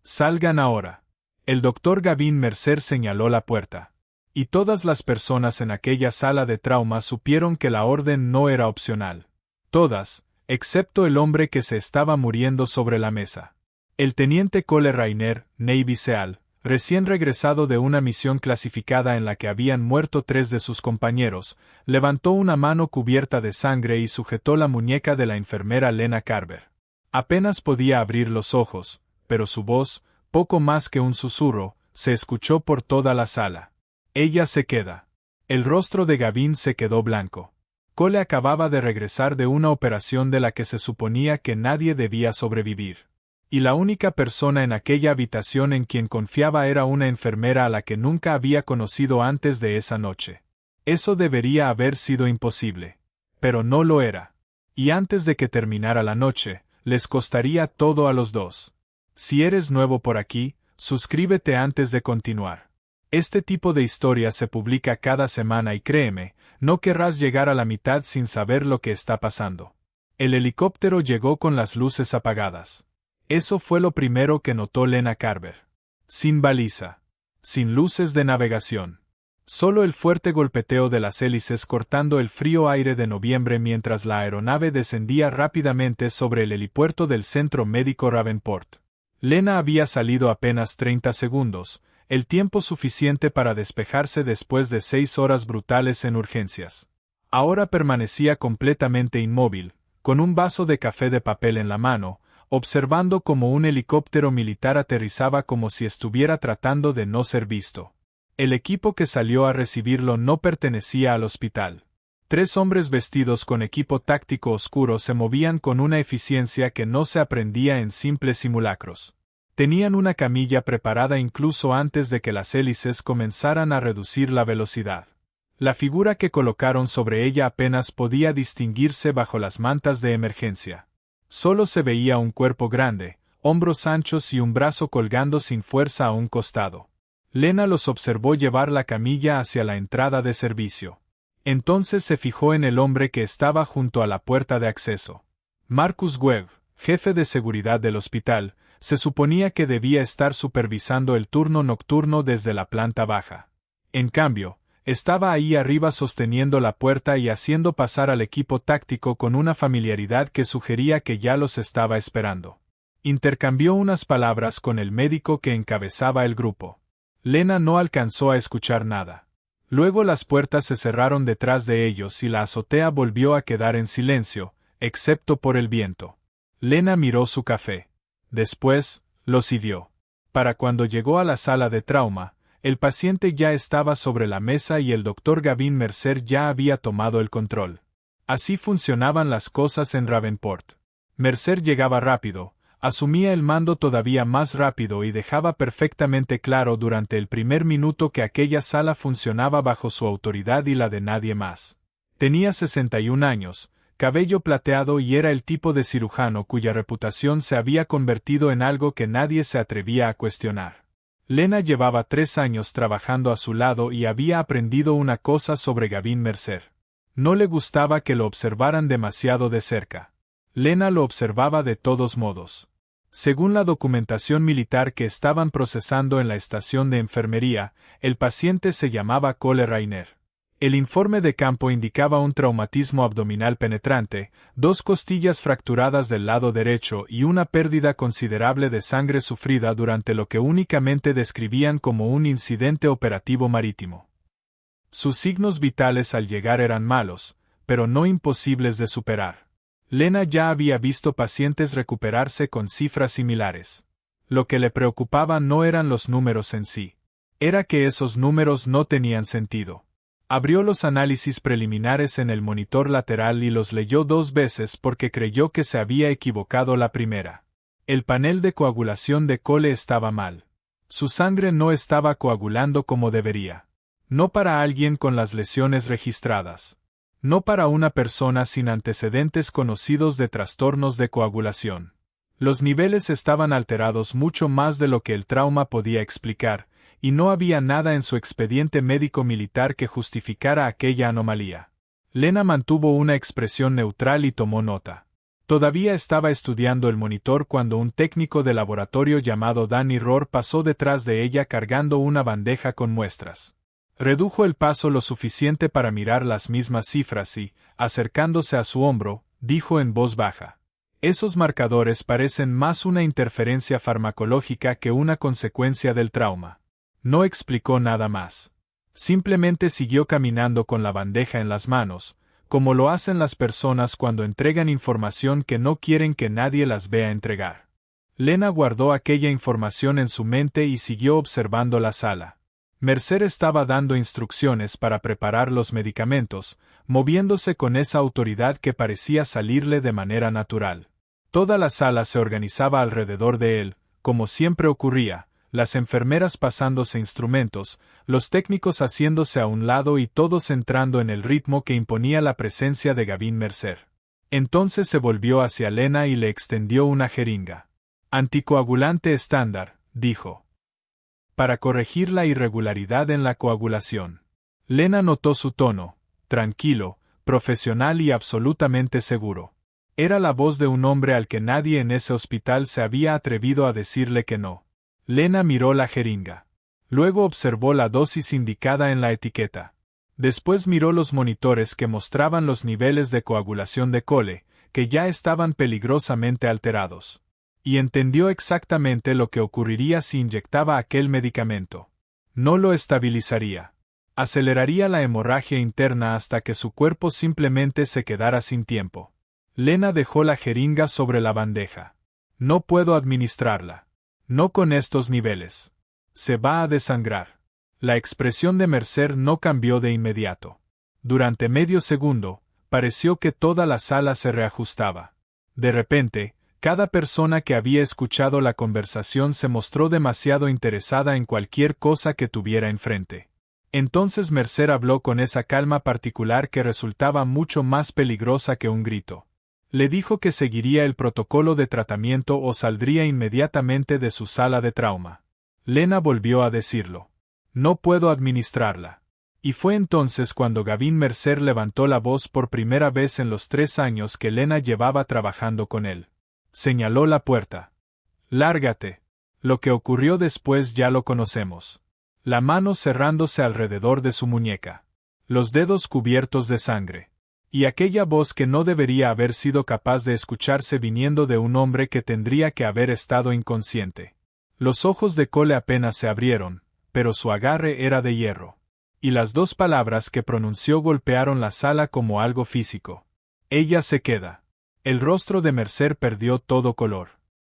Salgan ahora. El doctor Gavin Mercer señaló la puerta. Y todas las personas en aquella sala de trauma supieron que la orden no era opcional. Todas, excepto el hombre que se estaba muriendo sobre la mesa. El teniente Cole Rainer, Navy SEAL, recién regresado de una misión clasificada en la que habían muerto 3 de sus compañeros, levantó una mano cubierta de sangre y sujetó la muñeca de la enfermera Lena Carver. Apenas podía abrir los ojos, pero su voz, poco más que un susurro, se escuchó por toda la sala. Ella se queda. El rostro de Gavin se quedó blanco. Cole acababa de regresar de una operación de la que se suponía que nadie debía sobrevivir. Y la única persona en aquella habitación en quien confiaba era una enfermera a la que nunca había conocido antes de esa noche. Eso debería haber sido imposible. Pero no lo era. Y antes de que terminara la noche, les costaría todo a los dos. Si eres nuevo por aquí, suscríbete antes de continuar. Este tipo de historia se publica cada semana y créeme, no querrás llegar a la mitad sin saber lo que está pasando. El helicóptero llegó con las luces apagadas. Eso fue lo primero que notó Lena Carver. Sin baliza. Sin luces de navegación. Solo el fuerte golpeteo de las hélices cortando el frío aire de noviembre mientras la aeronave descendía rápidamente sobre el helipuerto del Centro Médico Ravenport. Lena había salido apenas 30 segundos, el tiempo suficiente para despejarse después de 6 horas brutales en urgencias. Ahora permanecía completamente inmóvil, con un vaso de café de papel en la mano, observando cómo un helicóptero militar aterrizaba como si estuviera tratando de no ser visto. El equipo que salió a recibirlo no pertenecía al hospital. 3 hombres vestidos con equipo táctico oscuro se movían con una eficiencia que no se aprendía en simples simulacros. Tenían una camilla preparada incluso antes de que las hélices comenzaran a reducir la velocidad. La figura que colocaron sobre ella apenas podía distinguirse bajo las mantas de emergencia. Solo se veía un cuerpo grande, hombros anchos y un brazo colgando sin fuerza a un costado. Lena los observó llevar la camilla hacia la entrada de servicio. Entonces se fijó en el hombre que estaba junto a la puerta de acceso. Marcus Webb, jefe de seguridad del hospital, se suponía que debía estar supervisando el turno nocturno desde la planta baja. En cambio, estaba ahí arriba sosteniendo la puerta y haciendo pasar al equipo táctico con una familiaridad que sugería que ya los estaba esperando. Intercambió unas palabras con el médico que encabezaba el grupo. Lena no alcanzó a escuchar nada. Luego las puertas se cerraron detrás de ellos y la azotea volvió a quedar en silencio, excepto por el viento. Lena miró su café. Después, lo siguió. Para cuando llegó a la sala de trauma, el paciente ya estaba sobre la mesa y el doctor Gavin Mercer ya había tomado el control. Así funcionaban las cosas en Ravenport. Mercer llegaba rápido, asumía el mando todavía más rápido y dejaba perfectamente claro durante el primer minuto que aquella sala funcionaba bajo su autoridad y la de nadie más. Tenía 61 años, cabello plateado y era el tipo de cirujano cuya reputación se había convertido en algo que nadie se atrevía a cuestionar. Lena llevaba 3 años trabajando a su lado y había aprendido una cosa sobre Gavin Mercer. No le gustaba que lo observaran demasiado de cerca. Lena lo observaba de todos modos. Según la documentación militar que estaban procesando en la estación de enfermería, el paciente se llamaba Cole Rainer. El informe de campo indicaba un traumatismo abdominal penetrante, 2 costillas fracturadas del lado derecho y una pérdida considerable de sangre sufrida durante lo que únicamente describían como un incidente operativo marítimo. Sus signos vitales al llegar eran malos, pero no imposibles de superar. Lena ya había visto pacientes recuperarse con cifras similares. Lo que le preocupaba no eran los números en sí. Era que esos números no tenían sentido. Abrió los análisis preliminares en el monitor lateral y los leyó 2 veces porque creyó que se había equivocado la primera. El panel de coagulación de Cole estaba mal. Su sangre no estaba coagulando como debería. No para alguien con las lesiones registradas. No para una persona sin antecedentes conocidos de trastornos de coagulación. Los niveles estaban alterados mucho más de lo que el trauma podía explicar, y no había nada en su expediente médico militar que justificara aquella anomalía. Lena mantuvo una expresión neutral y tomó nota. Todavía estaba estudiando el monitor cuando un técnico de laboratorio llamado Danny Rohr pasó detrás de ella cargando una bandeja con muestras. Redujo el paso lo suficiente para mirar las mismas cifras y, acercándose a su hombro, dijo en voz baja: «Esos marcadores parecen más una interferencia farmacológica que una consecuencia del trauma». No explicó nada más. Simplemente siguió caminando con la bandeja en las manos, como lo hacen las personas cuando entregan información que no quieren que nadie las vea entregar. Lena guardó aquella información en su mente y siguió observando la sala. Mercer estaba dando instrucciones para preparar los medicamentos, moviéndose con esa autoridad que parecía salirle de manera natural. Toda la sala se organizaba alrededor de él, como siempre ocurría, las enfermeras pasándose instrumentos, los técnicos haciéndose a un lado y todos entrando en el ritmo que imponía la presencia de Gavin Mercer. Entonces se volvió hacia Lena y le extendió una jeringa. «Anticoagulante estándar», dijo. «Para corregir la irregularidad en la coagulación». Lena notó su tono, tranquilo, profesional y absolutamente seguro. Era la voz de un hombre al que nadie en ese hospital se había atrevido a decirle que no. Lena miró la jeringa. Luego observó la dosis indicada en la etiqueta. Después miró los monitores que mostraban los niveles de coagulación de Cole, que ya estaban peligrosamente alterados. Y entendió exactamente lo que ocurriría si inyectaba aquel medicamento. No lo estabilizaría. Aceleraría la hemorragia interna hasta que su cuerpo simplemente se quedara sin tiempo. Lena dejó la jeringa sobre la bandeja. «No puedo administrarla. No con estos niveles. Se va a desangrar». La expresión de Mercer no cambió de inmediato. Durante medio segundo, pareció que toda la sala se reajustaba. De repente, cada persona que había escuchado la conversación se mostró demasiado interesada en cualquier cosa que tuviera enfrente. Entonces Mercer habló con esa calma particular que resultaba mucho más peligrosa que un grito. Le dijo que seguiría el protocolo de tratamiento o saldría inmediatamente de su sala de trauma. Lena volvió a decirlo. «No puedo administrarla». Y fue entonces cuando Gavin Mercer levantó la voz por primera vez en los 3 años que Lena llevaba trabajando con él. Señaló la puerta. «Lárgate». Lo que ocurrió después ya lo conocemos. La mano cerrándose alrededor de su muñeca. Los dedos cubiertos de sangre. Y aquella voz que no debería haber sido capaz de escucharse viniendo de un hombre que tendría que haber estado inconsciente. Los ojos de Cole apenas se abrieron, pero su agarre era de hierro. Y las 2 palabras que pronunció golpearon la sala como algo físico. «Ella se queda». El rostro de Mercer perdió todo color.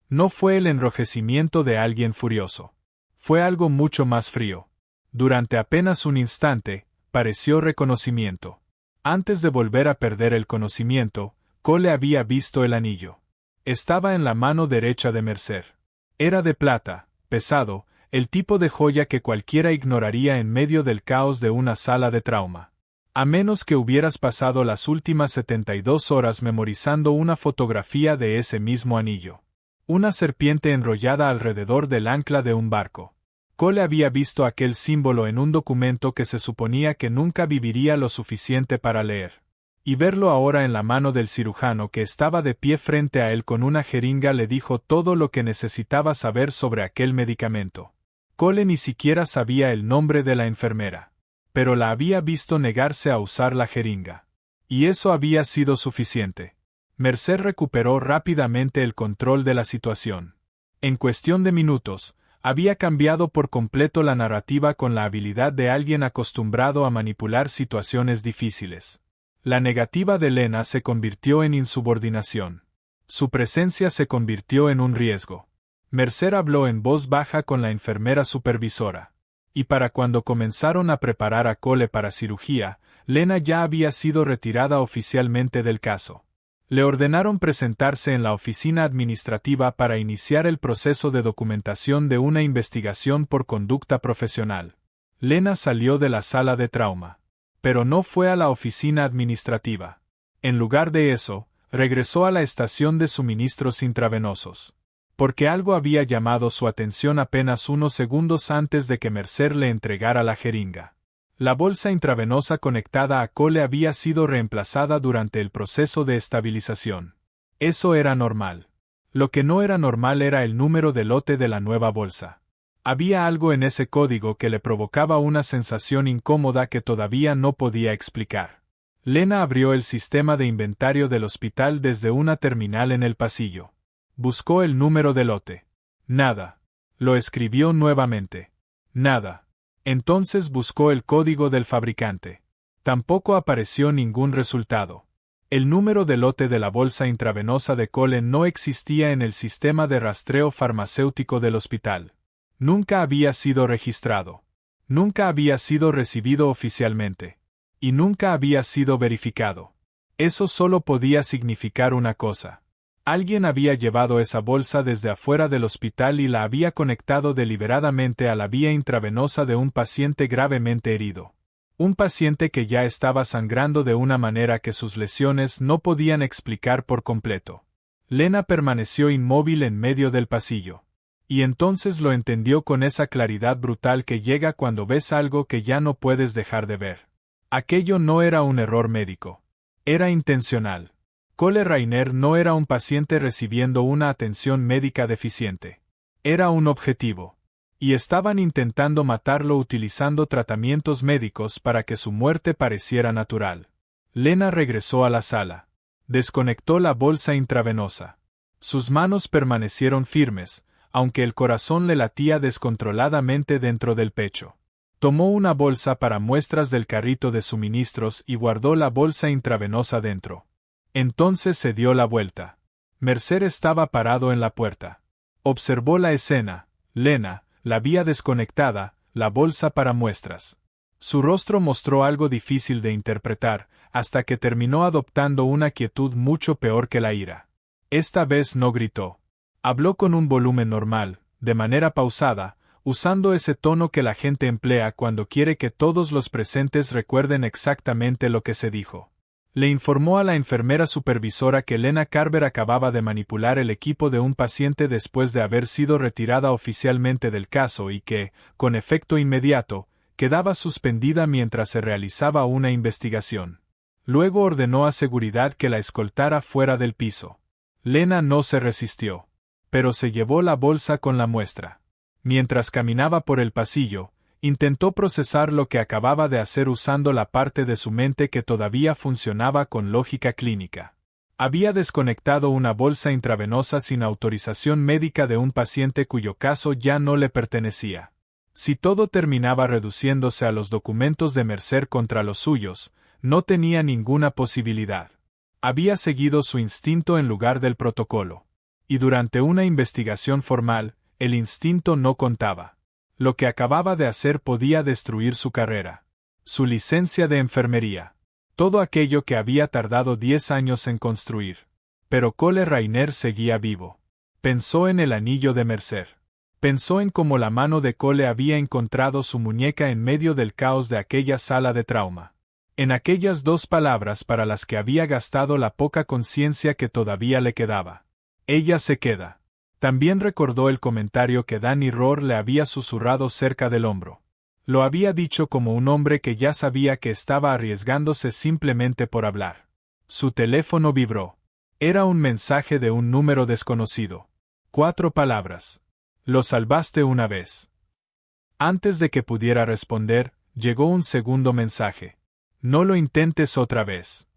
No fue el enrojecimiento de alguien furioso. Fue algo mucho más frío. Durante apenas un instante, pareció reconocimiento. Antes de volver a perder el conocimiento, Cole había visto el anillo. Estaba en la mano derecha de Mercer. Era de plata, pesado, el tipo de joya que cualquiera ignoraría en medio del caos de una sala de trauma. A menos que hubieras pasado las últimas 72 horas memorizando una fotografía de ese mismo anillo. Una serpiente enrollada alrededor del ancla de un barco. Cole había visto aquel símbolo en un documento que se suponía que nunca viviría lo suficiente para leer. Y verlo ahora en la mano del cirujano que estaba de pie frente a él con una jeringa le dijo todo lo que necesitaba saber sobre aquel medicamento. Cole ni siquiera sabía el nombre de la enfermera. Pero la había visto negarse a usar la jeringa. Y eso había sido suficiente. Mercer recuperó rápidamente el control de la situación. En cuestión de minutos, había cambiado por completo la narrativa con la habilidad de alguien acostumbrado a manipular situaciones difíciles. La negativa de Lena se convirtió en insubordinación. Su presencia se convirtió en un riesgo. Mercer habló en voz baja con la enfermera supervisora. Y para cuando comenzaron a preparar a Cole para cirugía, Lena ya había sido retirada oficialmente del caso. Le ordenaron presentarse en la oficina administrativa para iniciar el proceso de documentación de una investigación por conducta profesional. Lena salió de la sala de trauma. Pero no fue a la oficina administrativa. En lugar de eso, regresó a la estación de suministros intravenosos. Porque algo había llamado su atención apenas unos segundos antes de que Mercer le entregara la jeringa. La bolsa intravenosa conectada a Cole había sido reemplazada durante el proceso de estabilización. Eso era normal. Lo que no era normal era el número de lote de la nueva bolsa. Había algo en ese código que le provocaba una sensación incómoda que todavía no podía explicar. Lena abrió el sistema de inventario del hospital desde una terminal en el pasillo. Buscó el número de lote. Nada. Lo escribió nuevamente. Nada. Entonces buscó el código del fabricante. Tampoco apareció ningún resultado. El número de lote de la bolsa intravenosa de Cole no existía en el sistema de rastreo farmacéutico del hospital. Nunca había sido registrado. Nunca había sido recibido oficialmente. Y nunca había sido verificado. Eso solo podía significar una cosa. Alguien había llevado esa bolsa desde afuera del hospital y la había conectado deliberadamente a la vía intravenosa de un paciente gravemente herido. Un paciente que ya estaba sangrando de una manera que sus lesiones no podían explicar por completo. Lena permaneció inmóvil en medio del pasillo. Y entonces lo entendió con esa claridad brutal que llega cuando ves algo que ya no puedes dejar de ver. Aquello no era un error médico. Era intencional. Cole Rainer no era un paciente recibiendo una atención médica deficiente. Era un objetivo. Y estaban intentando matarlo utilizando tratamientos médicos para que su muerte pareciera natural. Lena regresó a la sala. Desconectó la bolsa intravenosa. Sus manos permanecieron firmes, aunque el corazón le latía descontroladamente dentro del pecho. Tomó una bolsa para muestras del carrito de suministros y guardó la bolsa intravenosa dentro. Entonces se dio la vuelta. Mercer estaba parado en la puerta. Observó la escena. Lena, la vía desconectada, la bolsa para muestras. Su rostro mostró algo difícil de interpretar, hasta que terminó adoptando una quietud mucho peor que la ira. Esta vez no gritó. Habló con un volumen normal, de manera pausada, usando ese tono que la gente emplea cuando quiere que todos los presentes recuerden exactamente lo que se dijo. Le informó a la enfermera supervisora que Lena Carver acababa de manipular el equipo de un paciente después de haber sido retirada oficialmente del caso y que, con efecto inmediato, quedaba suspendida mientras se realizaba una investigación. Luego ordenó a seguridad que la escoltara fuera del piso. Lena no se resistió, pero se llevó la bolsa con la muestra. Mientras caminaba por el pasillo, intentó procesar lo que acababa de hacer usando la parte de su mente que todavía funcionaba con lógica clínica. Había desconectado una bolsa intravenosa sin autorización médica de un paciente cuyo caso ya no le pertenecía. Si todo terminaba reduciéndose a los documentos de Mercer contra los suyos, no tenía ninguna posibilidad. Había seguido su instinto en lugar del protocolo. Y durante una investigación formal, el instinto no contaba. Lo que acababa de hacer podía destruir su carrera. Su licencia de enfermería. Todo aquello que había tardado 10 años en construir. Pero Cole Rainer seguía vivo. Pensó en el anillo de Mercer. Pensó en cómo la mano de Cole había encontrado su muñeca en medio del caos de aquella sala de trauma. En aquellas 2 palabras para las que había gastado la poca conciencia que todavía le quedaba. Ella se queda. También recordó el comentario que Danny Rohr le había susurrado cerca del hombro. Lo había dicho como un hombre que ya sabía que estaba arriesgándose simplemente por hablar. Su teléfono vibró. Era un mensaje de un número desconocido. 4 palabras. Lo salvaste una vez. Antes de que pudiera responder, llegó un segundo mensaje. No lo intentes otra vez.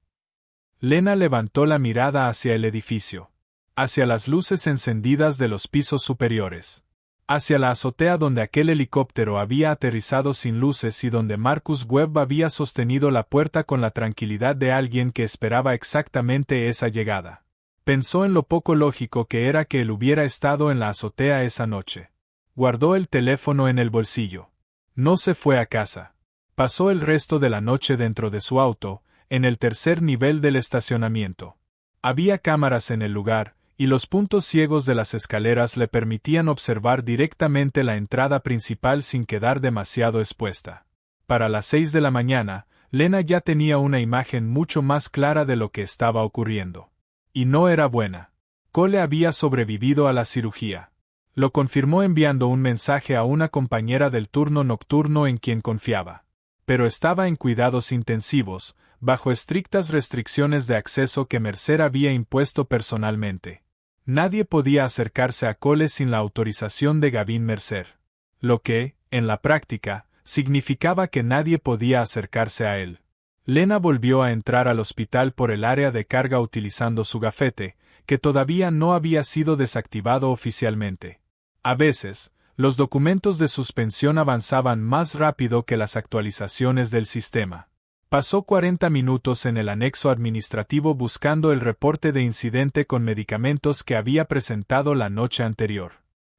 Lena levantó la mirada hacia el edificio. Hacia las luces encendidas de los pisos superiores. Hacia la azotea donde aquel helicóptero había aterrizado sin luces y donde Marcus Webb había sostenido la puerta con la tranquilidad de alguien que esperaba exactamente esa llegada. Pensó en lo poco lógico que era que él hubiera estado en la azotea esa noche. Guardó el teléfono en el bolsillo. No se fue a casa. Pasó el resto de la noche dentro de su auto, en el tercer nivel del estacionamiento. Había cámaras en el lugar, y los puntos ciegos de las escaleras le permitían observar directamente la entrada principal sin quedar demasiado expuesta. Para las 6 de la mañana, Lena ya tenía una imagen mucho más clara de lo que estaba ocurriendo. Y no era buena. Cole había sobrevivido a la cirugía. Lo confirmó enviando un mensaje a una compañera del turno nocturno en quien confiaba. Pero estaba en cuidados intensivos, bajo estrictas restricciones de acceso que Mercer había impuesto personalmente. Nadie podía acercarse a Cole sin la autorización de Gavin Mercer. Lo que, en la práctica, significaba que nadie podía acercarse a él. Lena volvió a entrar al hospital por el área de carga utilizando su gafete, que todavía no había sido desactivado oficialmente. A veces, los documentos de suspensión avanzaban más rápido que las actualizaciones del sistema. Pasó 40 minutos en el anexo administrativo buscando el reporte de incidente con medicamentos que había presentado la noche anterior.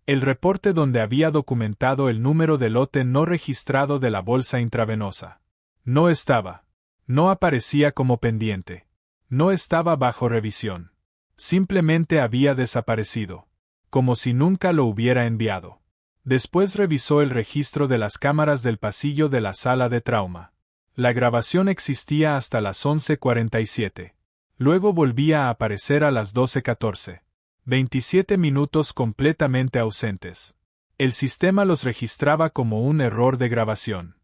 El reporte donde había documentado el número de lote no registrado de la bolsa intravenosa. No estaba. No aparecía como pendiente. No estaba bajo revisión. Simplemente había desaparecido. Como si nunca lo hubiera enviado. Después revisó el registro de las cámaras del pasillo de la sala de trauma. La grabación existía hasta las 11:47. Luego volvía a aparecer a las 12:14. 27 minutos completamente ausentes. El sistema los registraba como un error de grabación.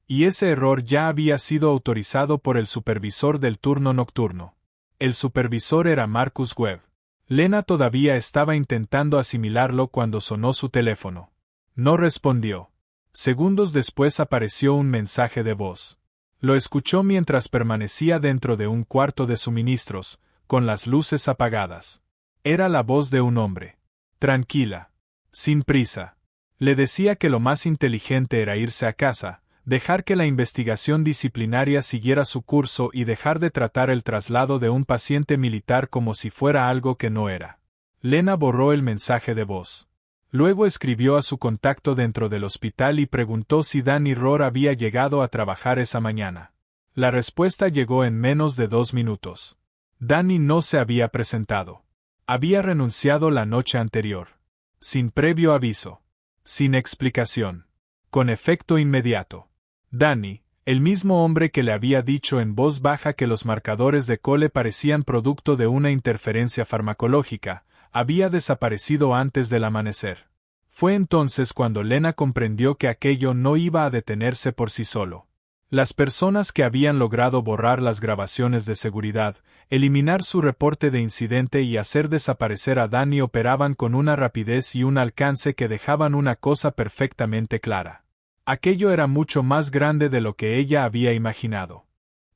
Y ese error ya había sido autorizado por el supervisor del turno nocturno. El supervisor era Marcus Webb. Lena todavía estaba intentando asimilarlo cuando sonó su teléfono. No respondió. Segundos después apareció un mensaje de voz. Lo escuchó mientras permanecía dentro de un cuarto de suministros, con las luces apagadas. Era la voz de un hombre. Tranquila. Sin prisa. Le decía que lo más inteligente era irse a casa, dejar que la investigación disciplinaria siguiera su curso y dejar de tratar el traslado de un paciente militar como si fuera algo que no era. Lena borró el mensaje de voz. Luego escribió a su contacto dentro del hospital y preguntó si Danny Rohr había llegado a trabajar esa mañana. La respuesta llegó en menos de 2 minutos. Danny no se había presentado. Había renunciado la noche anterior. Sin previo aviso. Sin explicación. Con efecto inmediato. Danny, el mismo hombre que le había dicho en voz baja que los marcadores de Cole parecían producto de una interferencia farmacológica, había desaparecido antes del amanecer. Fue entonces cuando Lena comprendió que aquello no iba a detenerse por sí solo. Las personas que habían logrado borrar las grabaciones de seguridad, eliminar su reporte de incidente y hacer desaparecer a Danny operaban con una rapidez y un alcance que dejaban una cosa perfectamente clara. Aquello era mucho más grande de lo que ella había imaginado.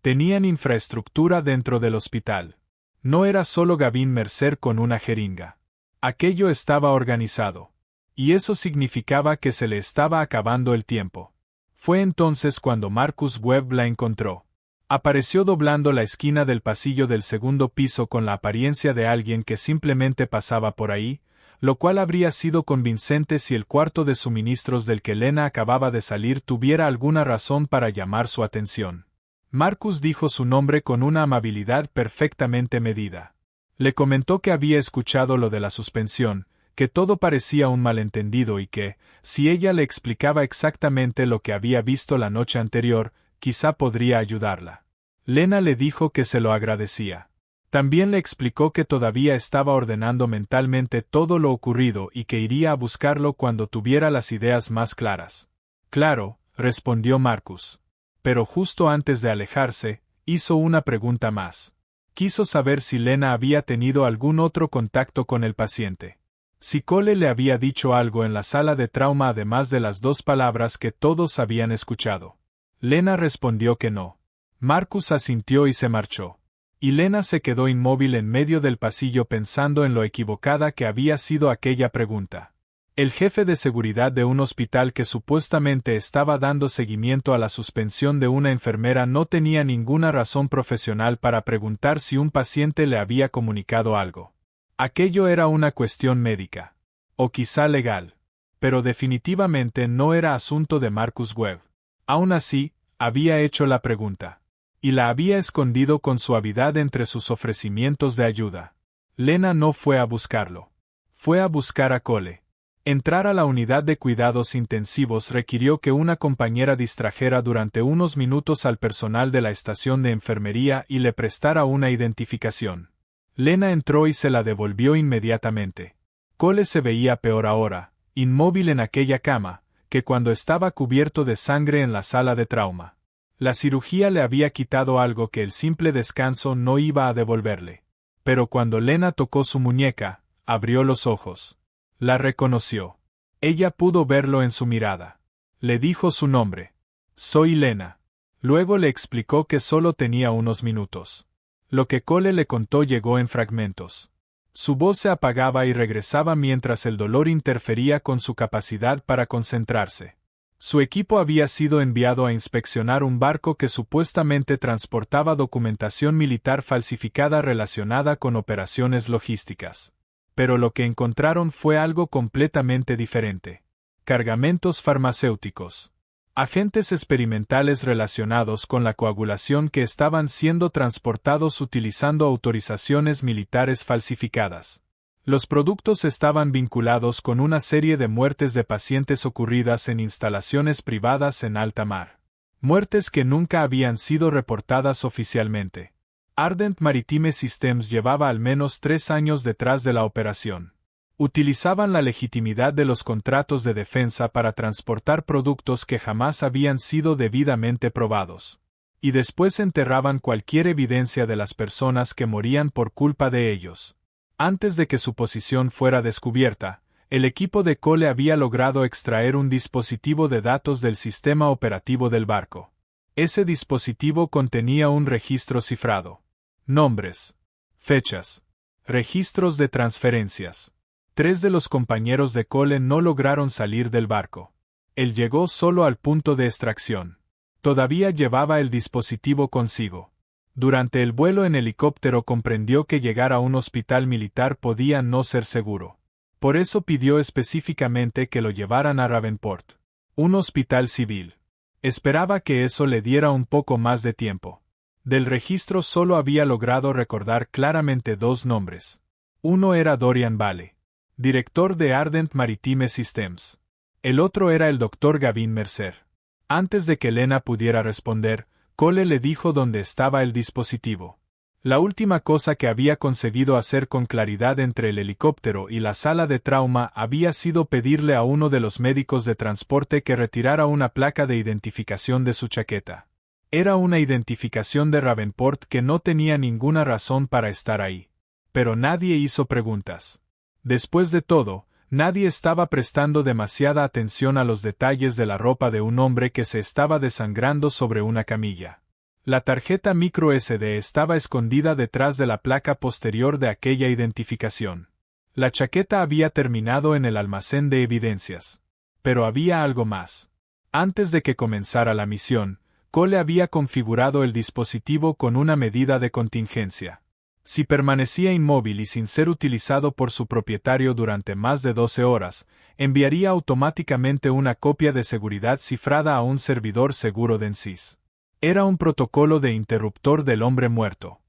Tenían infraestructura dentro del hospital. No era solo Gavin Mercer con una jeringa. Aquello estaba organizado. Y eso significaba que se le estaba acabando el tiempo. Fue entonces cuando Marcus Webb la encontró. Apareció doblando la esquina del pasillo del segundo piso con la apariencia de alguien que simplemente pasaba por ahí, lo cual habría sido convincente si el cuarto de suministros del que Lena acababa de salir tuviera alguna razón para llamar su atención. Marcus dijo su nombre con una amabilidad perfectamente medida. Le comentó que había escuchado lo de la suspensión, que todo parecía un malentendido y que, si ella le explicaba exactamente lo que había visto la noche anterior, quizá podría ayudarla. Lena le dijo que se lo agradecía. También le explicó que todavía estaba ordenando mentalmente todo lo ocurrido y que iría a buscarlo cuando tuviera las ideas más claras. Claro, respondió Marcus. Pero justo antes de alejarse, hizo una pregunta más. Quiso saber si Lena había tenido algún otro contacto con el paciente. Si Cole le había dicho algo en la sala de trauma además de las 2 palabras que todos habían escuchado. Lena respondió que no. Marcus asintió y se marchó. Y Lena se quedó inmóvil en medio del pasillo pensando en lo equivocada que había sido aquella pregunta. El jefe de seguridad de un hospital que supuestamente estaba dando seguimiento a la suspensión de una enfermera no tenía ninguna razón profesional para preguntar si un paciente le había comunicado algo. Aquello era una cuestión médica. O quizá legal. Pero definitivamente no era asunto de Marcus Webb. Aún así, había hecho la pregunta. Y la había escondido con suavidad entre sus ofrecimientos de ayuda. Lena no fue a buscarlo. Fue a buscar a Cole. Entrar a la unidad de cuidados intensivos requirió que una compañera distrajera durante unos minutos al personal de la estación de enfermería y le prestara una identificación. Lena entró y se la devolvió inmediatamente. Cole se veía peor ahora, inmóvil en aquella cama, que cuando estaba cubierto de sangre en la sala de trauma. La cirugía le había quitado algo que el simple descanso no iba a devolverle. Pero cuando Lena tocó su muñeca, abrió los ojos. La reconoció. Ella pudo verlo en su mirada. Le dijo su nombre. Soy Lena. Luego le explicó que solo tenía unos minutos. Lo que Cole le contó llegó en fragmentos. Su voz se apagaba y regresaba mientras el dolor interfería con su capacidad para concentrarse. Su equipo había sido enviado a inspeccionar un barco que supuestamente transportaba documentación militar falsificada relacionada con operaciones logísticas. Pero lo que encontraron fue algo completamente diferente. Cargamentos farmacéuticos. Agentes experimentales relacionados con la coagulación que estaban siendo transportados utilizando autorizaciones militares falsificadas. Los productos estaban vinculados con una serie de muertes de pacientes ocurridas en instalaciones privadas en alta mar. Muertes que nunca habían sido reportadas oficialmente. Ardent Maritime Systems llevaba al menos 3 años detrás de la operación. Utilizaban la legitimidad de los contratos de defensa para transportar productos que jamás habían sido debidamente probados. Y después enterraban cualquier evidencia de las personas que morían por culpa de ellos. Antes de que su posición fuera descubierta, el equipo de Cole había logrado extraer un dispositivo de datos del sistema operativo del barco. Ese dispositivo contenía un registro cifrado. Nombres. Fechas. Registros de transferencias. 3 de los compañeros de Cole no lograron salir del barco. Él llegó solo al punto de extracción. Todavía llevaba el dispositivo consigo. Durante el vuelo en helicóptero comprendió que llegar a un hospital militar podía no ser seguro. Por eso pidió específicamente que lo llevaran a Ravenport, un hospital civil. Esperaba que eso le diera un poco más de tiempo. Del registro solo había logrado recordar claramente 2 nombres. Uno era Dorian Vale, director de Ardent Maritime Systems. El otro era el Dr. Gavin Mercer. Antes de que Lena pudiera responder, Cole le dijo dónde estaba el dispositivo. La última cosa que había conseguido hacer con claridad entre el helicóptero y la sala de trauma había sido pedirle a uno de los médicos de transporte que retirara una placa de identificación de su chaqueta. Era una identificación de Ravenport que no tenía ninguna razón para estar ahí. Pero nadie hizo preguntas. Después de todo, nadie estaba prestando demasiada atención a los detalles de la ropa de un hombre que se estaba desangrando sobre una camilla. La tarjeta microSD estaba escondida detrás de la placa posterior de aquella identificación. La chaqueta había terminado en el almacén de evidencias. Pero había algo más. Antes de que comenzara la misión, Cole había configurado el dispositivo con una medida de contingencia. Si permanecía inmóvil y sin ser utilizado por su propietario durante más de 12 horas, enviaría automáticamente una copia de seguridad cifrada a un servidor seguro de NSYS. Era un protocolo de interruptor del hombre muerto.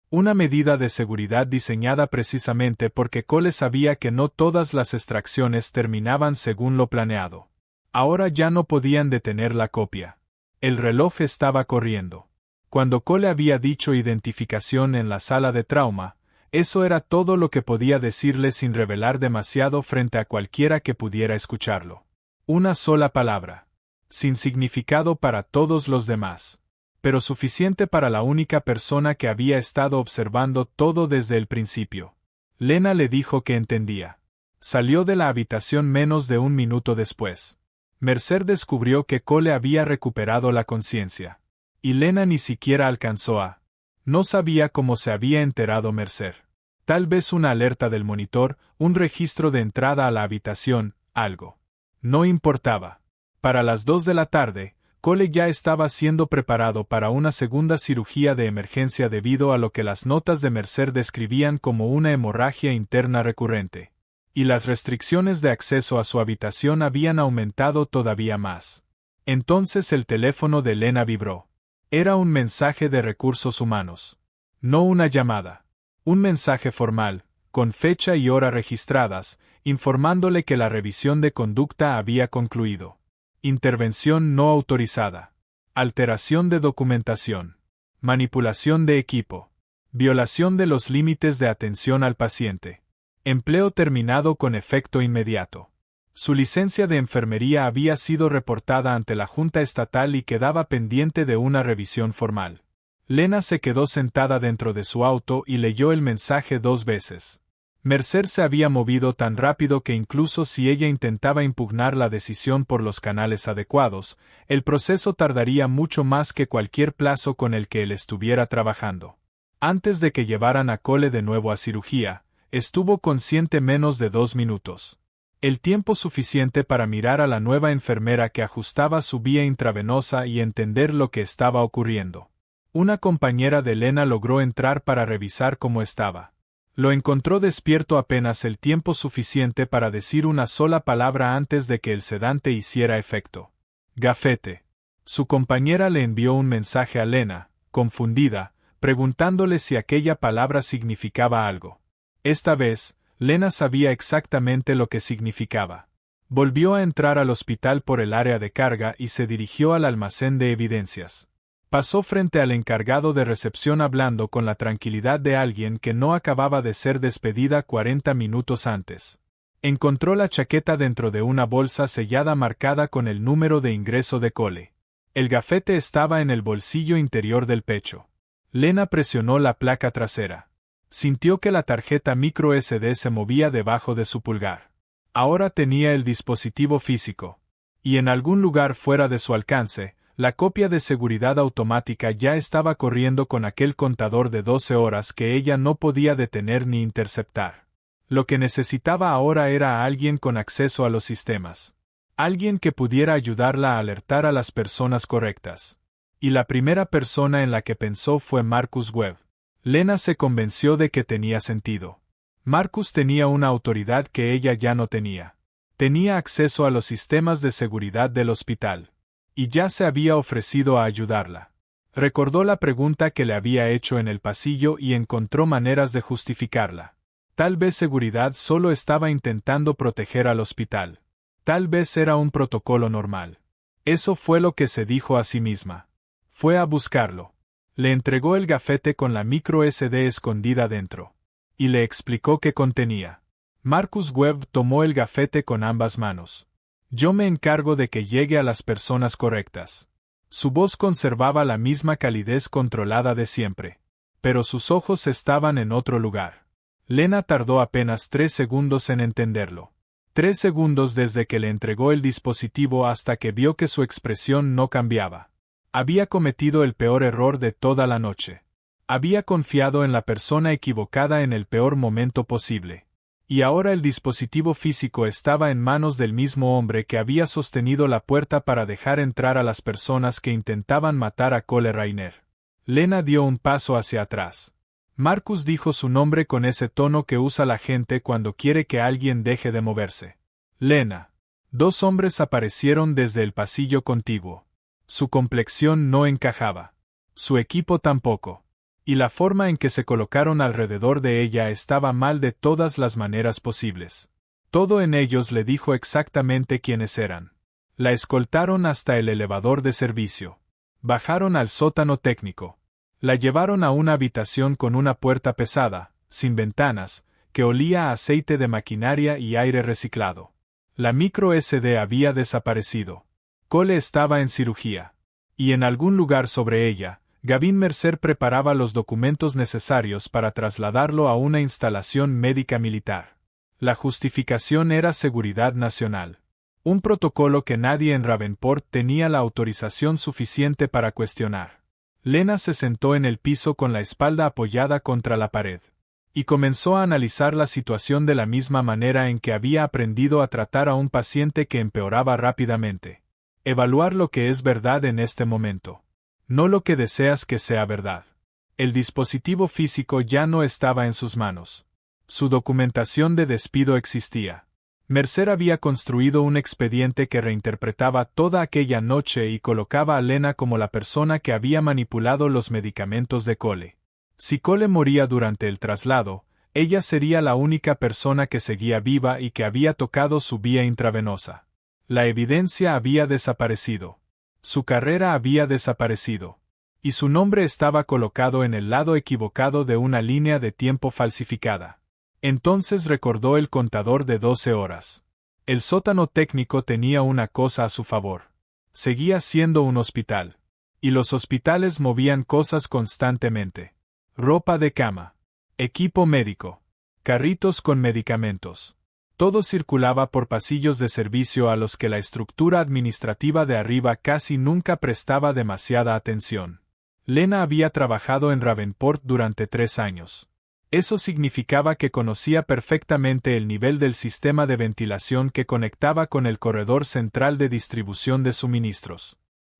Una medida de seguridad diseñada precisamente porque Cole sabía que no todas las extracciones terminaban según lo planeado. Ahora ya no podían detener la copia. El reloj estaba corriendo. Cuando Cole había dicho identificación en la sala de trauma, eso era todo lo que podía decirle sin revelar demasiado frente a cualquiera que pudiera escucharlo. Una sola palabra. Sin significado para todos los demás. Pero suficiente para la única persona que había estado observando todo desde el principio. Lena le dijo que entendía. Salió de la habitación menos de un minuto después. Mercer descubrió que Cole había recuperado la conciencia. Y Lena ni siquiera alcanzó a. No sabía cómo se había enterado Mercer. Tal vez una alerta del monitor, un registro de entrada a la habitación, algo. No importaba. Para las 2 de la tarde, Cole ya estaba siendo preparado para una segunda cirugía de emergencia debido a lo que las notas de Mercer describían como una hemorragia interna recurrente. Y las restricciones de acceso a su habitación habían aumentado todavía más. Entonces el teléfono de Lena vibró. Era un mensaje de recursos humanos. No una llamada. Un mensaje formal, con fecha y hora registradas, informándole que la revisión de conducta había concluido. Intervención no autorizada. Alteración de documentación. Manipulación de equipo. Violación de los límites de atención al paciente. Empleo terminado con efecto inmediato. Su licencia de enfermería había sido reportada ante la Junta Estatal y quedaba pendiente de una revisión formal. Lena se quedó sentada dentro de su auto y leyó el mensaje 2 veces. Mercer se había movido tan rápido que incluso si ella intentaba impugnar la decisión por los canales adecuados, el proceso tardaría mucho más que cualquier plazo con el que él estuviera trabajando. Antes de que llevaran a Cole de nuevo a cirugía, estuvo consciente menos de 2 minutos. El tiempo suficiente para mirar a la nueva enfermera que ajustaba su vía intravenosa y entender lo que estaba ocurriendo. Una compañera de Lena logró entrar para revisar cómo estaba. Lo encontró despierto apenas el tiempo suficiente para decir una sola palabra antes de que el sedante hiciera efecto. Gafete. Su compañera le envió un mensaje a Lena, confundida, preguntándole si aquella palabra significaba algo. Esta vez, Lena sabía exactamente lo que significaba. Volvió a entrar al hospital por el área de carga y se dirigió al almacén de evidencias. Pasó frente al encargado de recepción hablando con la tranquilidad de alguien que no acababa de ser despedida 40 minutos antes. Encontró la chaqueta dentro de una bolsa sellada marcada con el número de ingreso de Cole. El gafete estaba en el bolsillo interior del pecho. Lena presionó la placa trasera. Sintió que la tarjeta microSD se movía debajo de su pulgar. Ahora tenía el dispositivo físico. Y en algún lugar fuera de su alcance, la copia de seguridad automática ya estaba corriendo con aquel contador de 12 horas que ella no podía detener ni interceptar. Lo que necesitaba ahora era a alguien con acceso a los sistemas. Alguien que pudiera ayudarla a alertar a las personas correctas. Y la primera persona en la que pensó fue Marcus Webb. Lena se convenció de que tenía sentido. Marcus tenía una autoridad que ella ya no tenía. Tenía acceso a los sistemas de seguridad del hospital. Y ya se había ofrecido a ayudarla. Recordó la pregunta que le había hecho en el pasillo y encontró maneras de justificarla. Tal vez seguridad solo estaba intentando proteger al hospital. Tal vez era un protocolo normal. Eso fue lo que se dijo a sí misma. Fue a buscarlo. Le entregó el gafete con la microSD escondida dentro. Y le explicó qué contenía. Marcus Webb tomó el gafete con ambas manos. Yo me encargo de que llegue a las personas correctas. Su voz conservaba la misma calidez controlada de siempre. Pero sus ojos estaban en otro lugar. Lena tardó apenas 3 segundos en entenderlo. 3 segundos desde que le entregó el dispositivo hasta que vio que su expresión no cambiaba. Había cometido el peor error de toda la noche. Había confiado en la persona equivocada en el peor momento posible. Y ahora el dispositivo físico estaba en manos del mismo hombre que había sostenido la puerta para dejar entrar a las personas que intentaban matar a Cole Rayner. Lena dio un paso hacia atrás. Marcus dijo su nombre con ese tono que usa la gente cuando quiere que alguien deje de moverse. Lena. 2 hombres aparecieron desde el pasillo contiguo. Su complexión no encajaba. Su equipo tampoco. Y la forma en que se colocaron alrededor de ella estaba mal de todas las maneras posibles. Todo en ellos le dijo exactamente quiénes eran. La escoltaron hasta el elevador de servicio. Bajaron al sótano técnico. La llevaron a una habitación con una puerta pesada, sin ventanas, que olía a aceite de maquinaria y aire reciclado. La microSD había desaparecido. Cole estaba en cirugía. Y en algún lugar sobre ella, Gavin Mercer preparaba los documentos necesarios para trasladarlo a una instalación médica militar. La justificación era seguridad nacional. Un protocolo que nadie en Ravenport tenía la autorización suficiente para cuestionar. Lena se sentó en el piso con la espalda apoyada contra la pared. Y comenzó a analizar la situación de la misma manera en que había aprendido a tratar a un paciente que empeoraba rápidamente. Evaluar lo que es verdad en este momento. No lo que deseas que sea verdad. El dispositivo físico ya no estaba en sus manos. Su documentación de despido existía. Mercer había construido un expediente que reinterpretaba toda aquella noche y colocaba a Lena como la persona que había manipulado los medicamentos de Cole. Si Cole moría durante el traslado, ella sería la única persona que seguía viva y que había tocado su vía intravenosa. La evidencia había desaparecido. Su carrera había desaparecido. Y su nombre estaba colocado en el lado equivocado de una línea de tiempo falsificada. Entonces recordó el contador de 12 horas. El sótano técnico tenía una cosa a su favor. Seguía siendo un hospital. Y los hospitales movían cosas constantemente. Ropa de cama. Equipo médico. Carritos con medicamentos. Todo circulaba por pasillos de servicio a los que la estructura administrativa de arriba casi nunca prestaba demasiada atención. Lena había trabajado en Ravenport durante 3 años. Eso significaba que conocía perfectamente el nivel del sistema de ventilación que conectaba con el corredor central de distribución de suministros.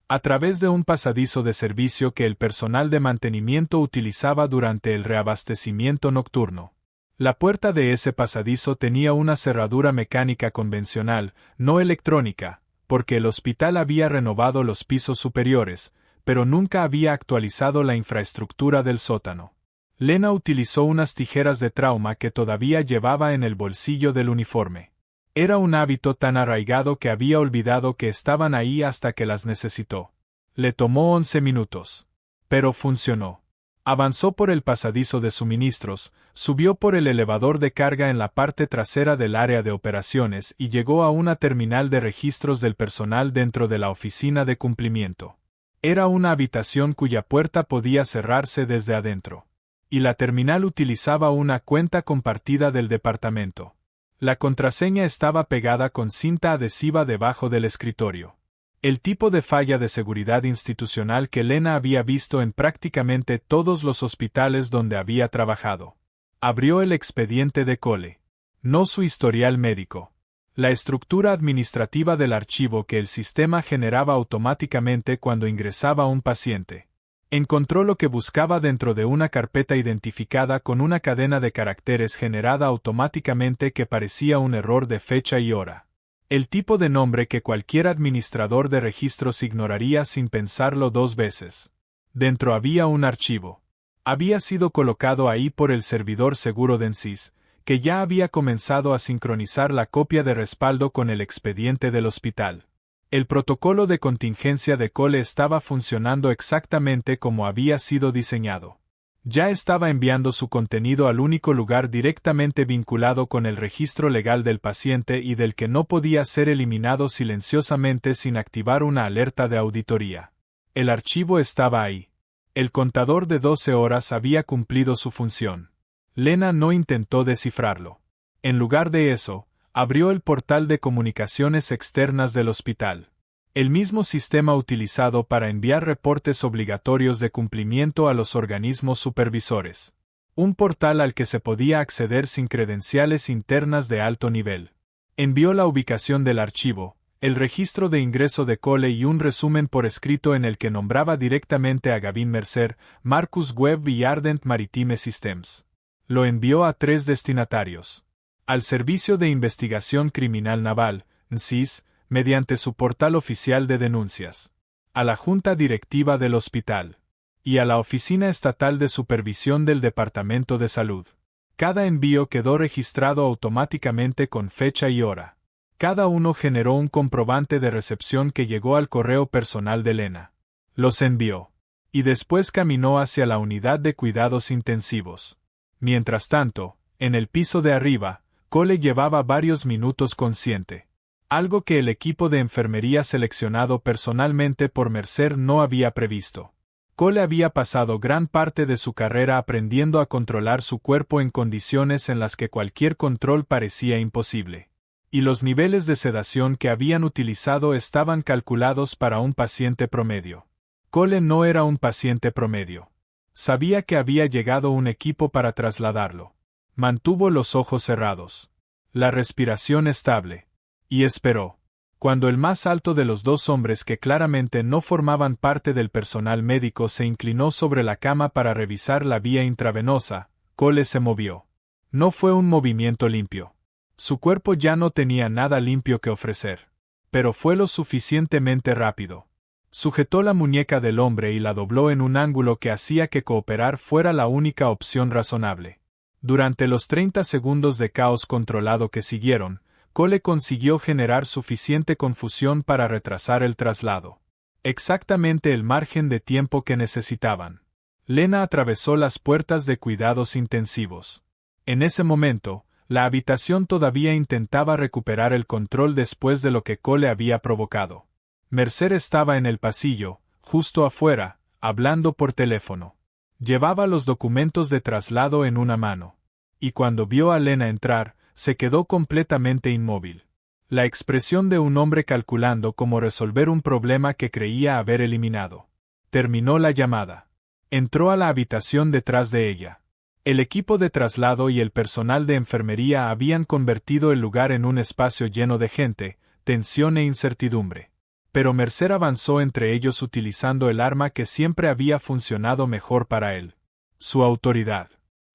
A través de un pasadizo de servicio que el personal de mantenimiento utilizaba durante el reabastecimiento nocturno. La puerta de ese pasadizo tenía una cerradura mecánica convencional, no electrónica, porque el hospital había renovado los pisos superiores, pero nunca había actualizado la infraestructura del sótano. Lena utilizó unas tijeras de trauma que todavía llevaba en el bolsillo del uniforme. Era un hábito tan arraigado que había olvidado que estaban ahí hasta que las necesitó. Le tomó 11 minutos. Pero funcionó. Avanzó por el pasadizo de suministros, subió por el elevador de carga en la parte trasera del área de operaciones y llegó a una terminal de registros del personal dentro de la oficina de cumplimiento. Era una habitación cuya puerta podía cerrarse desde adentro. Y la terminal utilizaba una cuenta compartida del departamento. La contraseña estaba pegada con cinta adhesiva debajo del escritorio. El tipo de falla de seguridad institucional que Lena había visto en prácticamente todos los hospitales donde había trabajado. Abrió el expediente de Cole. No su historial médico. La estructura administrativa del archivo que el sistema generaba automáticamente cuando ingresaba un paciente. Encontró lo que buscaba dentro de una carpeta identificada con una cadena de caracteres generada automáticamente que parecía un error de fecha y hora. El tipo de nombre que cualquier administrador de registros ignoraría sin pensarlo 2 veces. Dentro había un archivo. Había sido colocado ahí por el servidor seguro de NSYS, que ya había comenzado a sincronizar la copia de respaldo con el expediente del hospital. El protocolo de contingencia de Cole estaba funcionando exactamente como había sido diseñado. Ya estaba enviando su contenido al único lugar directamente vinculado con el registro legal del paciente y del que no podía ser eliminado silenciosamente sin activar una alerta de auditoría. El archivo estaba ahí. El contador de 12 horas había cumplido su función. Lena no intentó descifrarlo. En lugar de eso, abrió el portal de comunicaciones externas del hospital. El mismo sistema utilizado para enviar reportes obligatorios de cumplimiento a los organismos supervisores. Un portal al que se podía acceder sin credenciales internas de alto nivel. Envió la ubicación del archivo, el registro de ingreso de Cole y un resumen por escrito en el que nombraba directamente a Gavin Mercer, Marcus Webb y Ardent Maritime Systems. Lo envió a 3 destinatarios. Al Servicio de Investigación Criminal Naval, NSYS, mediante su portal oficial de denuncias, a la Junta Directiva del Hospital y a la Oficina Estatal de Supervisión del Departamento de Salud. Cada envío quedó registrado automáticamente con fecha y hora. Cada uno generó un comprobante de recepción que llegó al correo personal de Lena. Los envió. Y después caminó hacia la unidad de cuidados intensivos. Mientras tanto, en el piso de arriba, Cole llevaba varios minutos consciente. Algo que el equipo de enfermería seleccionado personalmente por Mercer no había previsto. Cole había pasado gran parte de su carrera aprendiendo a controlar su cuerpo en condiciones en las que cualquier control parecía imposible. Y los niveles de sedación que habían utilizado estaban calculados para un paciente promedio. Cole no era un paciente promedio. Sabía que había llegado un equipo para trasladarlo. Mantuvo los ojos cerrados. La respiración estable. Y esperó. Cuando el más alto de los 2 hombres que claramente no formaban parte del personal médico se inclinó sobre la cama para revisar la vía intravenosa, Cole se movió. No fue un movimiento limpio. Su cuerpo ya no tenía nada limpio que ofrecer. Pero fue lo suficientemente rápido. Sujetó la muñeca del hombre y la dobló en un ángulo que hacía que cooperar fuera la única opción razonable. Durante los 30 segundos de caos controlado que siguieron, Cole consiguió generar suficiente confusión para retrasar el traslado. Exactamente el margen de tiempo que necesitaban. Lena atravesó las puertas de cuidados intensivos. En ese momento, La habitación todavía intentaba recuperar el control después de lo que Cole había provocado. Mercer estaba en el pasillo, justo afuera, hablando por teléfono. Llevaba los documentos de traslado en una mano. Y cuando vio a Lena entrar, se quedó completamente inmóvil. La expresión de un hombre calculando cómo resolver un problema que creía haber eliminado. Terminó la llamada. Entró a la habitación detrás de ella. El equipo de traslado y el personal de enfermería habían convertido el lugar en un espacio lleno de gente, tensión e incertidumbre. Pero Mercer avanzó entre ellos utilizando el arma que siempre había funcionado mejor para él. Su autoridad.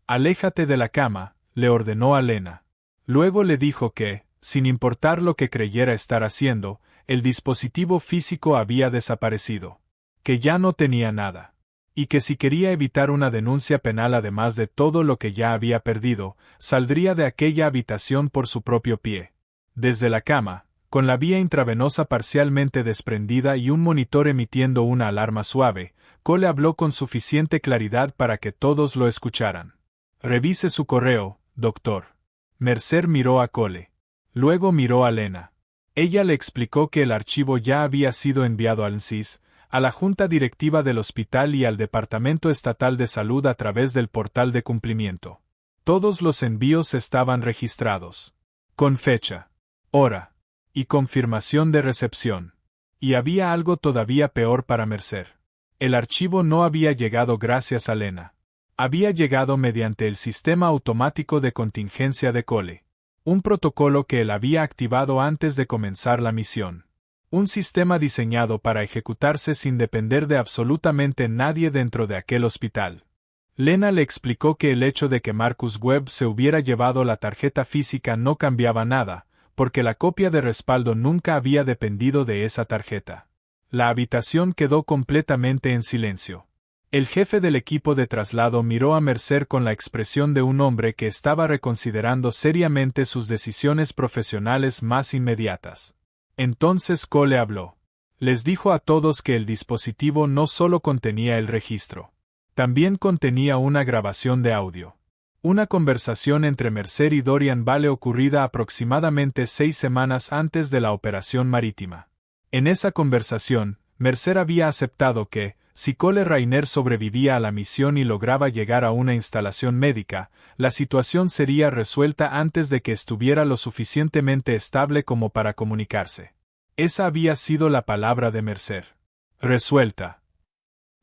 «Aléjate de la cama», le ordenó a Lena. Luego le dijo que, sin importar lo que creyera estar haciendo, el dispositivo físico había desaparecido. Que ya no tenía nada. Y que si quería evitar una denuncia penal además de todo lo que ya había perdido, saldría de aquella habitación por su propio pie. Desde la cama, con la vía intravenosa parcialmente desprendida y un monitor emitiendo una alarma suave, Cole habló con suficiente claridad para que todos lo escucharan. «Revise su correo, doctor». Mercer miró a Cole. Luego miró a Lena. Ella le explicó que el archivo ya había sido enviado al NCIS, a la Junta Directiva del Hospital y al Departamento Estatal de Salud a través del portal de cumplimiento. Todos los envíos estaban registrados. Con fecha, hora y confirmación de recepción. Y había algo todavía peor para Mercer. El archivo no había llegado gracias a Lena. Había llegado mediante el sistema automático de contingencia de Cole. Un protocolo que él había activado antes de comenzar la misión. Un sistema diseñado para ejecutarse sin depender de absolutamente nadie dentro de aquel hospital. Lena le explicó que el hecho de que Marcus Webb se hubiera llevado la tarjeta física no cambiaba nada, porque la copia de respaldo nunca había dependido de esa tarjeta. La habitación quedó completamente en silencio. El jefe del equipo de traslado miró a Mercer con la expresión de un hombre que estaba reconsiderando seriamente sus decisiones profesionales más inmediatas. Entonces Cole habló. Les dijo a todos que el dispositivo no solo contenía el registro. También contenía una grabación de audio. Una conversación entre Mercer y Dorian Vale ocurrida aproximadamente 6 semanas antes de la operación marítima. En esa conversación, Mercer había aceptado que, si Cole Rayner sobrevivía a la misión y lograba llegar a una instalación médica, la situación sería resuelta antes de que estuviera lo suficientemente estable como para comunicarse. Esa había sido la palabra de Mercer. Resuelta.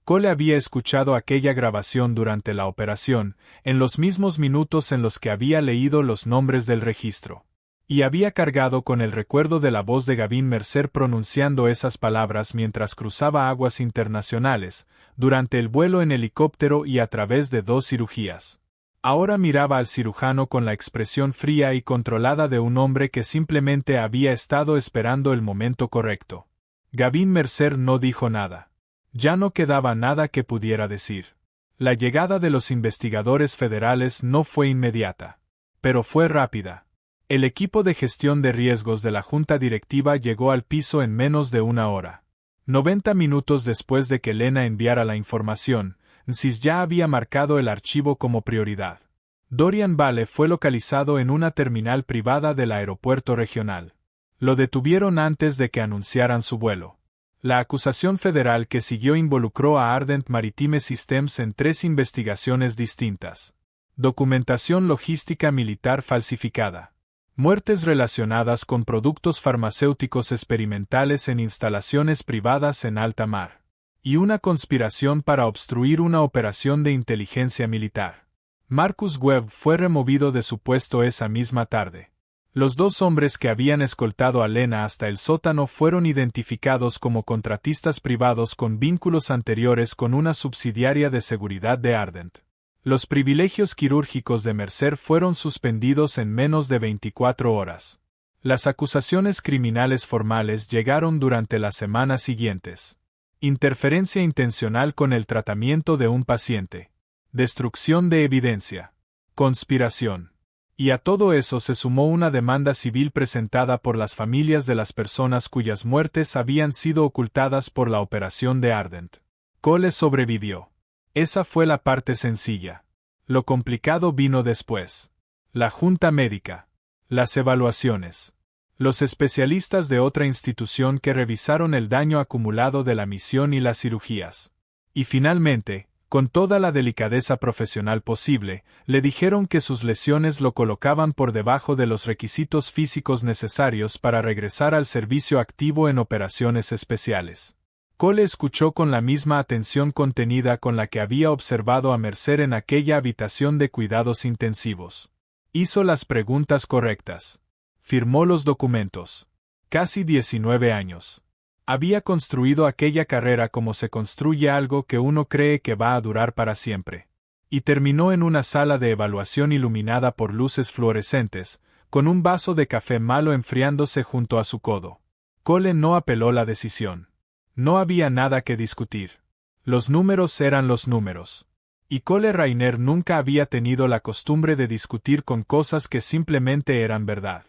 Cole había escuchado aquella grabación durante la operación, en los mismos minutos en los que había leído los nombres del registro. Y había cargado con el recuerdo de la voz de Gavin Mercer pronunciando esas palabras mientras cruzaba aguas internacionales, durante el vuelo en helicóptero y a través de 2 cirugías. Ahora miraba al cirujano con la expresión fría y controlada de un hombre que simplemente había estado esperando el momento correcto. Gavin Mercer no dijo nada. Ya no quedaba nada que pudiera decir. La llegada de los investigadores federales no fue inmediata. Pero fue rápida. El equipo de gestión de riesgos de la Junta Directiva llegó al piso en menos de 1 hora. 90 minutos después de que Lena enviara la información, NCIS ya había marcado el archivo como prioridad. Dorian Vale fue localizado en una terminal privada del aeropuerto regional. Lo detuvieron antes de que anunciaran su vuelo. La acusación federal que siguió involucró a Ardent Maritime Systems en 3 investigaciones distintas. Documentación logística militar falsificada. Muertes relacionadas con productos farmacéuticos experimentales en instalaciones privadas en alta mar. Y una conspiración para obstruir una operación de inteligencia militar. Marcus Webb fue removido de su puesto esa misma tarde. Los 2 hombres que habían escoltado a Lena hasta el sótano fueron identificados como contratistas privados con vínculos anteriores con una subsidiaria de seguridad de Ardent. Los privilegios quirúrgicos de Mercer fueron suspendidos en menos de 24 horas. Las acusaciones criminales formales llegaron durante las semanas siguientes. Interferencia intencional con el tratamiento de un paciente. Destrucción de evidencia. Conspiración. Y a todo eso se sumó una demanda civil presentada por las familias de las personas cuyas muertes habían sido ocultadas por la operación de Ardent. Cole sobrevivió. Esa fue la parte sencilla. Lo complicado vino después. La junta médica. Las evaluaciones. Los especialistas de otra institución que revisaron el daño acumulado de la misión y las cirugías. Y finalmente, con toda la delicadeza profesional posible, le dijeron que sus lesiones lo colocaban por debajo de los requisitos físicos necesarios para regresar al servicio activo en operaciones especiales. Cole escuchó con la misma atención contenida con la que había observado a Mercer en aquella habitación de cuidados intensivos. Hizo las preguntas correctas. Firmó los documentos. Casi 19 años. Había construido aquella carrera como se construye algo que uno cree que va a durar para siempre. Y terminó en una sala de evaluación iluminada por luces fluorescentes, con un vaso de café malo enfriándose junto a su codo. Cole no apeló la decisión. No había nada que discutir. Los números eran los números. Y Cole Rayner nunca había tenido la costumbre de discutir con cosas que simplemente eran verdad.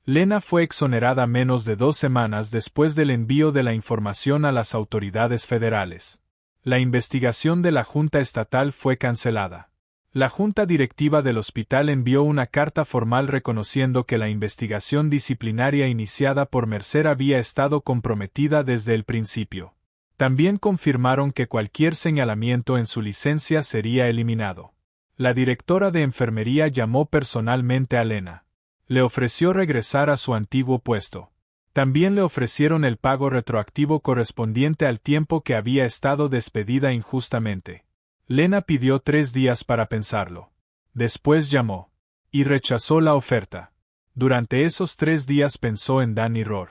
Lena fue exonerada menos de 2 semanas después del envío de la información a las autoridades federales. La investigación de la Junta Estatal fue cancelada. La Junta Directiva del hospital envió una carta formal reconociendo que la investigación disciplinaria iniciada por Mercer había estado comprometida desde el principio. También confirmaron que cualquier señalamiento en su licencia sería eliminado. La directora de enfermería llamó personalmente a Lena. Le ofreció regresar a su antiguo puesto. También le ofrecieron el pago retroactivo correspondiente al tiempo que había estado despedida injustamente. Lena pidió 3 días para pensarlo. Después llamó. Y rechazó la oferta. Durante esos 3 días pensó en Danny Rohr,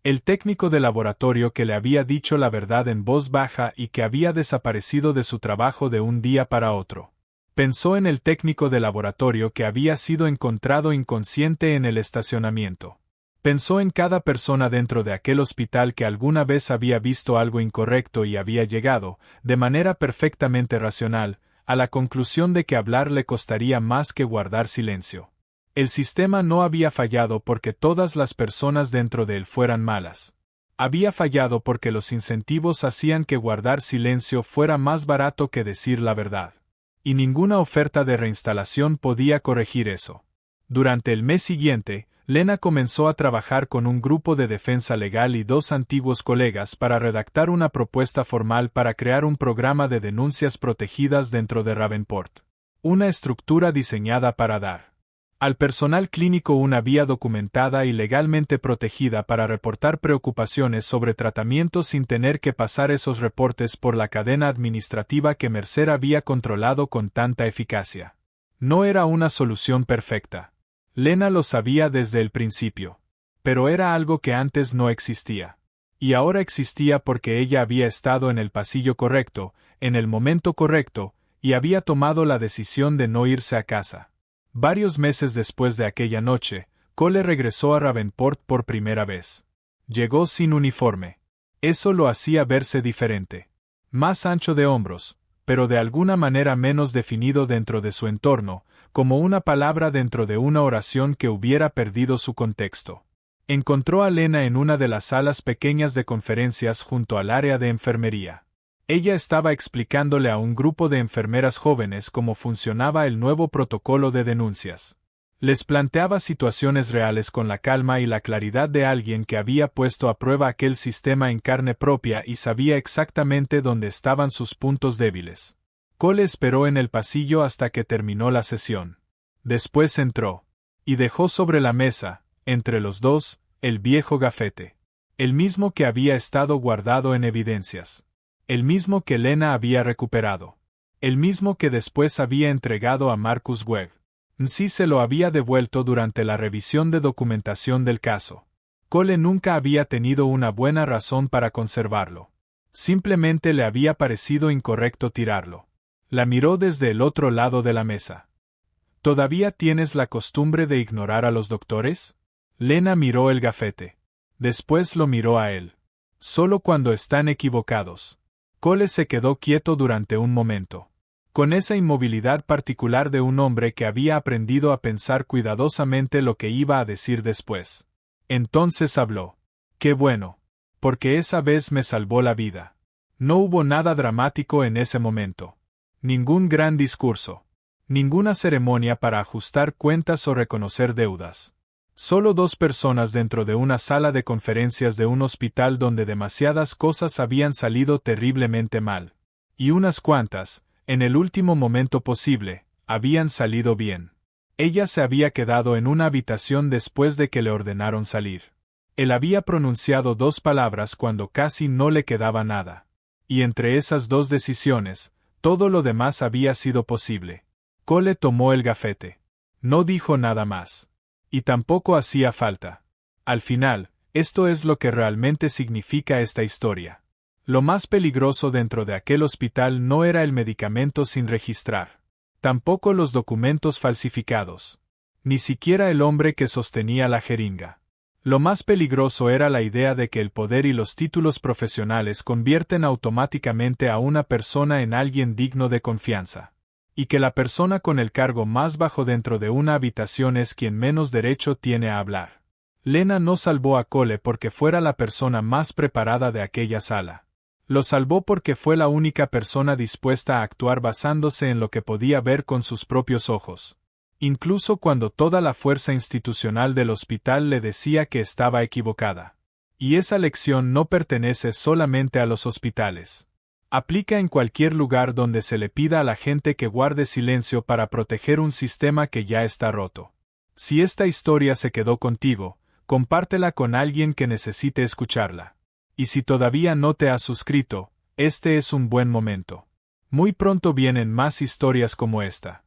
el técnico de laboratorio que le había dicho la verdad en voz baja y que había desaparecido de su trabajo de un día para otro. Pensó en el técnico de laboratorio que había sido encontrado inconsciente en el estacionamiento. Pensó en cada persona dentro de aquel hospital que alguna vez había visto algo incorrecto y había llegado, de manera perfectamente racional, a la conclusión de que hablar le costaría más que guardar silencio. El sistema no había fallado porque todas las personas dentro de él fueran malas. Había fallado porque los incentivos hacían que guardar silencio fuera más barato que decir la verdad. Y ninguna oferta de reinstalación podía corregir eso. Durante el mes siguiente, Lena comenzó a trabajar con un grupo de defensa legal y 2 antiguos colegas para redactar una propuesta formal para crear un programa de denuncias protegidas dentro de Ravenport. Una estructura diseñada para dar al personal clínico una vía documentada y legalmente protegida para reportar preocupaciones sobre tratamientos sin tener que pasar esos reportes por la cadena administrativa que Mercer había controlado con tanta eficacia. No era una solución perfecta. Lena lo sabía desde el principio. Pero era algo que antes no existía. Y ahora existía porque ella había estado en el pasillo correcto, en el momento correcto, y había tomado la decisión de no irse a casa. Varios meses después de aquella noche, Cole regresó a Ravenport por primera vez. Llegó sin uniforme. Eso lo hacía verse diferente. Más ancho de hombros, pero de alguna manera menos definido dentro de su entorno, como una palabra dentro de una oración que hubiera perdido su contexto. Encontró a Lena en una de las salas pequeñas de conferencias junto al área de enfermería. Ella estaba explicándole a un grupo de enfermeras jóvenes cómo funcionaba el nuevo protocolo de denuncias. Les planteaba situaciones reales con la calma y la claridad de alguien que había puesto a prueba aquel sistema en carne propia y sabía exactamente dónde estaban sus puntos débiles. Cole esperó en el pasillo hasta que terminó la sesión. Después entró. Y dejó sobre la mesa, entre los dos, el viejo gafete. El mismo que había estado guardado en evidencias. El mismo que Lena había recuperado. El mismo que después había entregado a Marcus Webb. Sí se lo había devuelto durante la revisión de documentación del caso. Cole nunca había tenido una buena razón para conservarlo. Simplemente le había parecido incorrecto tirarlo. La miró desde el otro lado de la mesa. ¿Todavía tienes la costumbre de ignorar a los doctores? Lena miró el gafete. Después lo miró a él. Solo cuando están equivocados. Cole se quedó quieto durante un momento. Con esa inmovilidad particular de un hombre que había aprendido a pensar cuidadosamente lo que iba a decir después. Entonces habló. ¡Qué bueno! Porque esa vez me salvó la vida. No hubo nada dramático en ese momento. Ningún gran discurso. Ninguna ceremonia para ajustar cuentas o reconocer deudas. Solo 2 personas dentro de una sala de conferencias de un hospital donde demasiadas cosas habían salido terriblemente mal. Y unas cuantas, en el último momento posible, habían salido bien. Ella se había quedado en una habitación después de que le ordenaron salir. Él había pronunciado 2 palabras cuando casi no le quedaba nada. Y entre esas 2 decisiones, todo lo demás había sido posible. Cole tomó el gafete. No dijo nada más. Y tampoco hacía falta. Al final, esto es lo que realmente significa esta historia. Lo más peligroso dentro de aquel hospital no era el medicamento sin registrar. Tampoco los documentos falsificados. Ni siquiera el hombre que sostenía la jeringa. Lo más peligroso era la idea de que el poder y los títulos profesionales convierten automáticamente a una persona en alguien digno de confianza. Y que la persona con el cargo más bajo dentro de una habitación es quien menos derecho tiene a hablar. Lena no salvó a Cole porque fuera la persona más preparada de aquella sala. Lo salvó porque fue la única persona dispuesta a actuar basándose en lo que podía ver con sus propios ojos. Incluso cuando toda la fuerza institucional del hospital le decía que estaba equivocada. Y esa lección no pertenece solamente a los hospitales. Aplica en cualquier lugar donde se le pida a la gente que guarde silencio para proteger un sistema que ya está roto. Si esta historia se quedó contigo, compártela con alguien que necesite escucharla. Y si todavía no te has suscrito, este es un buen momento. Muy pronto vienen más historias como esta.